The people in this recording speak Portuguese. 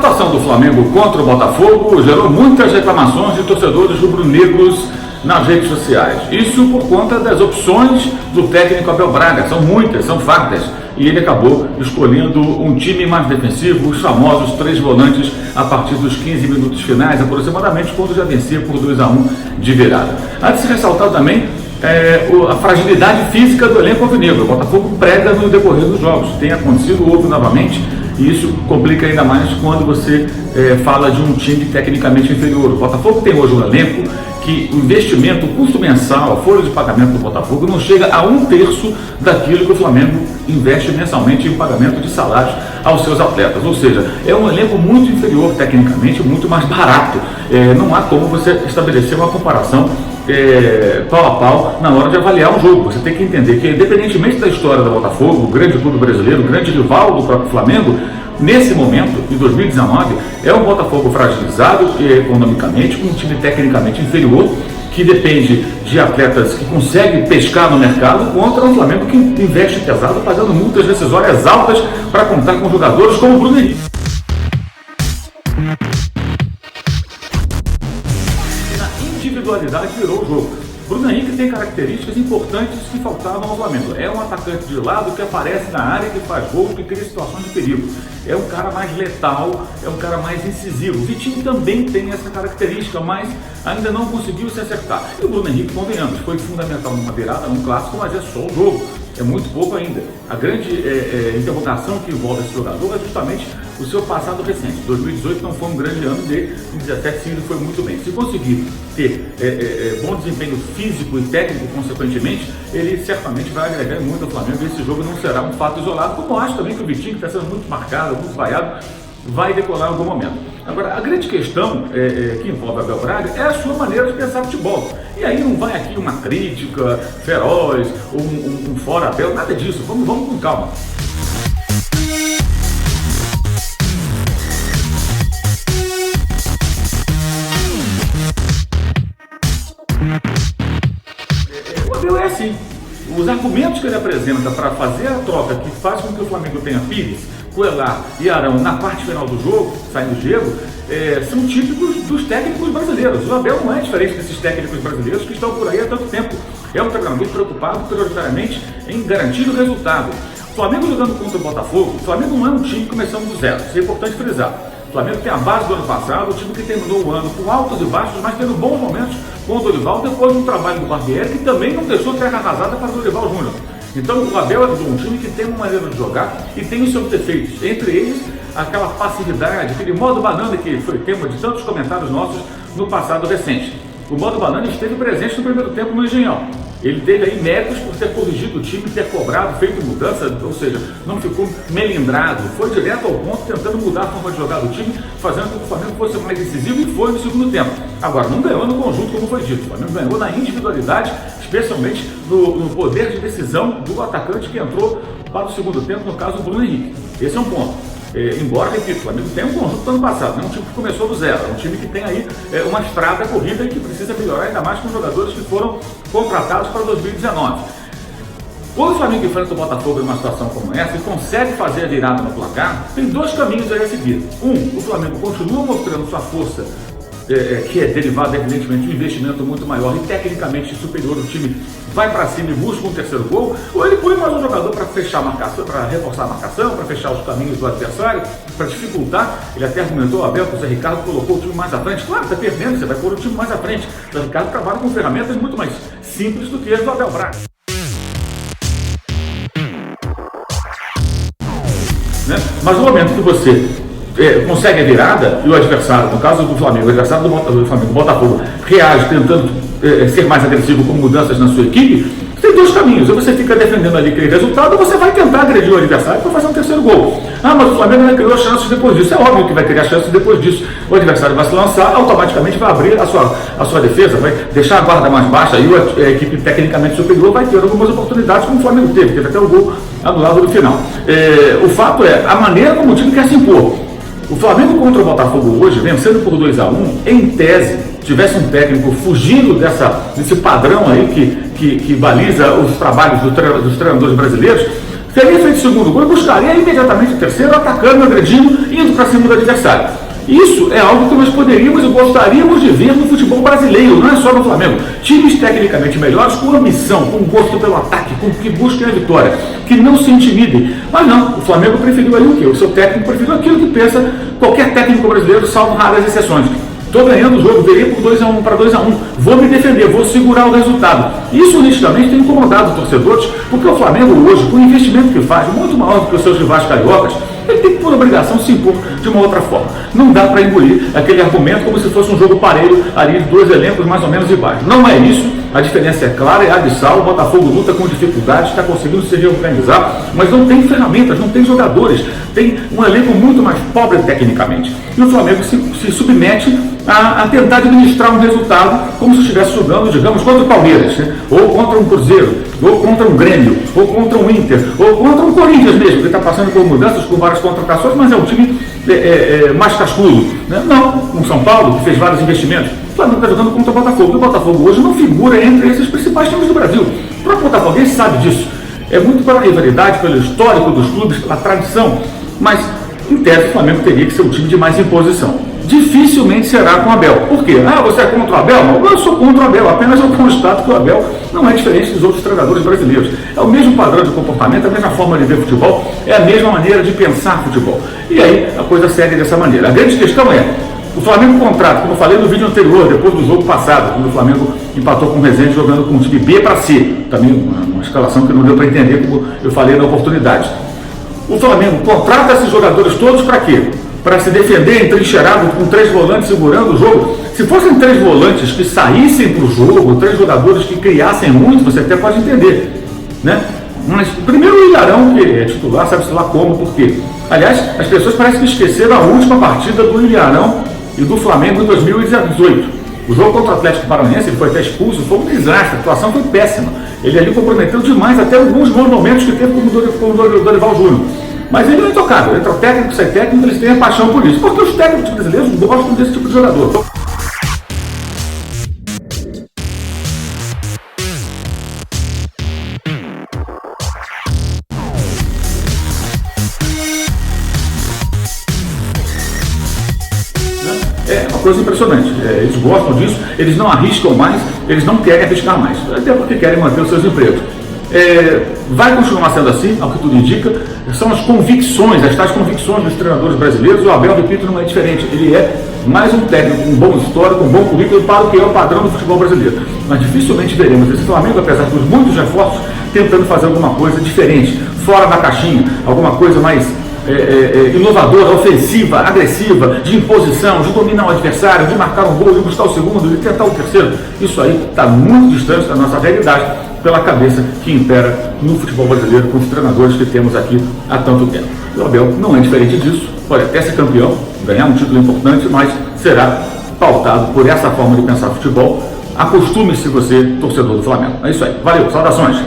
atuação do Flamengo contra o Botafogo gerou muitas reclamações de torcedores rubro-negros nas redes sociais. Isso por conta das opções do técnico Abel Braga. São muitas, são fartas. E ele acabou escolhendo um time mais defensivo, os famosos 3 volantes, a partir dos 15 minutos finais, aproximadamente, quando já vencia por 2-1 de virada. Há de se ressaltar também a fragilidade física do elenco alvinegro. O Botafogo prega no decorrer dos jogos. Tem acontecido, houve novamente, e isso complica ainda mais quando você fala de um time tecnicamente inferior. O Botafogo tem hoje um elenco que o investimento, o custo mensal, a folha de pagamento do Botafogo não chega a 1/3 daquilo que o Flamengo investe mensalmente em pagamento de salários aos seus atletas. Ou seja, é um elenco muito inferior tecnicamente, muito mais barato. Não há como você estabelecer uma comparação pau a pau na hora de avaliar um jogo. Você tem que entender que, independentemente da história do Botafogo, o grande clube brasileiro, o grande rival do próprio Flamengo, nesse momento, em 2019, é um Botafogo fragilizado economicamente, com um time tecnicamente inferior, que depende de atletas que conseguem pescar no mercado, contra um Flamengo que investe pesado, pagando multas decisórias altas para contar com jogadores como o Bruno Henrique. A individualidade virou o jogo. Bruno Henrique tem características importantes que faltavam ao Flamengo. É um atacante de lado que aparece na área, que faz gols, que cria situações de perigo. É um cara mais letal, é um cara mais incisivo. O Vitinho também tem essa característica, mas ainda não conseguiu se acertar. E o Bruno Henrique, convenhamos, foi fundamental numa virada, num clássico, mas é só o jogo. É muito pouco ainda. A grande interrogação que envolve esse jogador é justamente o seu passado recente. 2018 não foi um grande ano dele, em 2017 sim, ele foi muito bem. Se conseguir ter bom desempenho físico e técnico, consequentemente, ele certamente vai agregar muito ao Flamengo. Esse jogo não será um fato isolado, como eu acho também que o Vitinho, que está sendo muito marcado, muito vaiado, vai decolar em algum momento. Agora, a grande questão que envolve Abel Braga é a sua maneira de pensar futebol. E aí não vai aqui uma crítica feroz, um fora Abel, nada disso. Vamos com calma. O Abel é assim. Os argumentos que ele apresenta para fazer a troca que faz com que o Flamengo tenha Pires, Coelar e Arão na parte final do jogo, saindo do gelo, são típicos dos técnicos brasileiros. O Abel não é diferente desses técnicos brasileiros que estão por aí há tanto tempo. É um treinador preocupado prioritariamente em garantir o resultado. O Flamengo jogando contra o Botafogo, o Flamengo não é um time começando do zero. Isso é importante frisar. O Flamengo tem a base do ano passado, o time que terminou o ano com altos e baixos, mas tendo bons momentos com o Dorival, depois de um trabalho do Barbieri, que também não deixou terra arrasada para o Dorival Júnior. Então o Abel é um time que tem uma maneira de jogar e tem os seus defeitos, entre eles aquela passividade, aquele modo banana que foi tema de tantos comentários nossos no passado recente. O modo banana esteve presente no primeiro tempo no Engenhão. Ele teve aí méritos por ter corrigido o time, ter cobrado, feito mudança, ou seja, não ficou melindrado, foi direto ao ponto, tentando mudar a forma de jogar do time, fazendo com que o Flamengo fosse mais decisivo, e foi no segundo tempo. Agora, não ganhou no conjunto, como foi dito. O Flamengo ganhou na individualidade, especialmente no poder de decisão do atacante que entrou para o segundo tempo, no caso, o Bruno Henrique. Esse é um ponto. Embora, repito, o Flamengo tem um conjunto do ano passado, não é um time que começou do zero, é um time que tem aí uma estrada corrida e que precisa melhorar, ainda mais com jogadores que foram contratados para 2019. Quando o Flamengo enfrenta o Botafogo numa situação como essa e consegue fazer a virada no placar, tem 2 caminhos aí a seguir. O Flamengo continua mostrando sua força, que é derivada, evidentemente, de um investimento muito maior e tecnicamente superior. O time vai para cima e busca um terceiro gol, ou ele põe mais um jogador para fechar a marcação, para reforçar a marcação, para fechar os caminhos do adversário, para dificultar. Ele até argumentou, Abel, que o Zé Ricardo colocou o time mais à frente. Claro, está perdendo, você vai pôr o time mais à frente. O Zé Ricardo trabalha com ferramentas muito mais simples do que as do Abel Braga. Mas no momento que você consegue a virada e o adversário, no caso do Flamengo, o adversário do Flamengo, o Botafogo, reage tentando ser mais agressivo com mudanças na sua equipe, tem 2 caminhos. Ou você fica defendendo ali aquele resultado, ou você vai tentar agredir o adversário para fazer um terceiro gol. Mas o Flamengo não criou chances depois disso. É óbvio que vai criar chances depois disso. O adversário vai se lançar, automaticamente vai abrir a sua defesa, vai deixar a guarda mais baixa e a equipe tecnicamente superior vai ter algumas oportunidades, como o Flamengo teve até o gol anulado no final. O fato é a maneira como o time quer se impor. O Flamengo contra o Botafogo hoje, vencendo por 2-1, em tese, tivesse um técnico fugindo desse padrão aí que baliza os trabalhos dos treinadores brasileiros, Teria feito o segundo gol e buscaria imediatamente o terceiro, atacando, agredindo, indo para cima do adversário. Isso é algo que nós poderíamos e gostaríamos de ver no futebol brasileiro, não é só no Flamengo. Times tecnicamente melhores, com ambição, com gosto pelo ataque, com que busquem a vitória, que não se intimidem. Mas não, o Flamengo preferiu ali o quê? O seu técnico preferiu aquilo que pensa qualquer técnico brasileiro, salvo raras exceções. Estou ganhando o jogo, virei por 2-1 para 2-1, vou me defender, vou segurar o resultado. Isso nitidamente tem incomodado os torcedores, porque o Flamengo hoje, com o investimento que faz, muito maior do que os seus rivais cariocas, ele tem que, por obrigação, se impor de uma outra forma. Não dá para engolir aquele argumento como se fosse um jogo parelho ali de dois elencos mais ou menos iguais. Não é isso, a diferença é clara, é abissal, o Botafogo luta com dificuldades, está conseguindo se reorganizar, mas não tem ferramentas, não tem jogadores, tem um elenco muito mais pobre tecnicamente. E o Flamengo se submete a tentar administrar um resultado como se estivesse jogando, digamos, contra o Palmeiras, né? Ou contra um Cruzeiro, ou contra um Grêmio, ou contra um Inter, ou contra um Corinthians mesmo, que está passando por mudanças, com várias contratações, mas é um time mais cascudo. Né? Não, um São Paulo, que fez vários investimentos. O Flamengo está jogando contra o Botafogo. E o Botafogo hoje não figura entre esses principais times do Brasil. O próprio Botafoguense sabe disso. É muito pela rivalidade, pelo histórico dos clubes, pela tradição. Mas, em tese, o Flamengo teria que ser um time de mais imposição. Dificilmente será com o Abel. Por quê? Você é contra o Abel? Não, eu sou contra o Abel. Apenas eu constato que o Abel não é diferente dos outros treinadores brasileiros. É o mesmo padrão de comportamento, a mesma forma de ver futebol, é a mesma maneira de pensar futebol. E aí a coisa segue dessa maneira. A grande questão é, o Flamengo contrata, como eu falei no vídeo anterior, depois do jogo passado, quando o Flamengo empatou com o Resende jogando com o time B para C. Também uma escalação que não deu para entender, como eu falei na oportunidade. O Flamengo contrata esses jogadores todos para quê? Para se defender entrincheirado com 3 volantes segurando o jogo. Se fossem 3 volantes que saíssem para o jogo, 3 jogadores que criassem muito, você até pode entender, né? Mas primeiro o Ilharão, que é titular, sabe-se lá como, por quê? Aliás, as pessoas parecem que esqueceram a última partida do Ilharão e do Flamengo em 2018. O jogo contra o Atlético Paranaense, ele foi até expulso, foi um desastre, a situação foi péssima. Ele ali comprometeu demais até alguns bons momentos que teve como o Dorival Júnior. Mas ele é intocável, entra o técnico, sai técnico, eles têm a paixão por isso. Porque os técnicos brasileiros gostam desse tipo de jogador. É uma coisa impressionante, eles gostam disso, eles não arriscam mais, eles não querem arriscar mais, até porque querem manter os seus empregos. Vai continuar sendo assim, ao que tudo indica, são as convicções, as tais convicções dos treinadores brasileiros. O Abel, repito, não é diferente, ele é mais um técnico com um bom histórico, um bom currículo para o que é o padrão do futebol brasileiro. Mas dificilmente veremos esse Flamengo, apesar dos muitos reforços, tentando fazer alguma coisa diferente, fora da caixinha, alguma coisa mais inovadora, ofensiva, agressiva, de imposição, de dominar o adversário, de marcar um gol, de buscar o segundo, de tentar o terceiro. Isso aí está muito distante da nossa realidade, pela cabeça que impera no futebol brasileiro com os treinadores que temos aqui há tanto tempo. O Abel não é diferente disso, pode até ser campeão, ganhar um título importante, mas será pautado por essa forma de pensar futebol. Acostume-se você, torcedor do Flamengo. É isso aí. Valeu, saudações!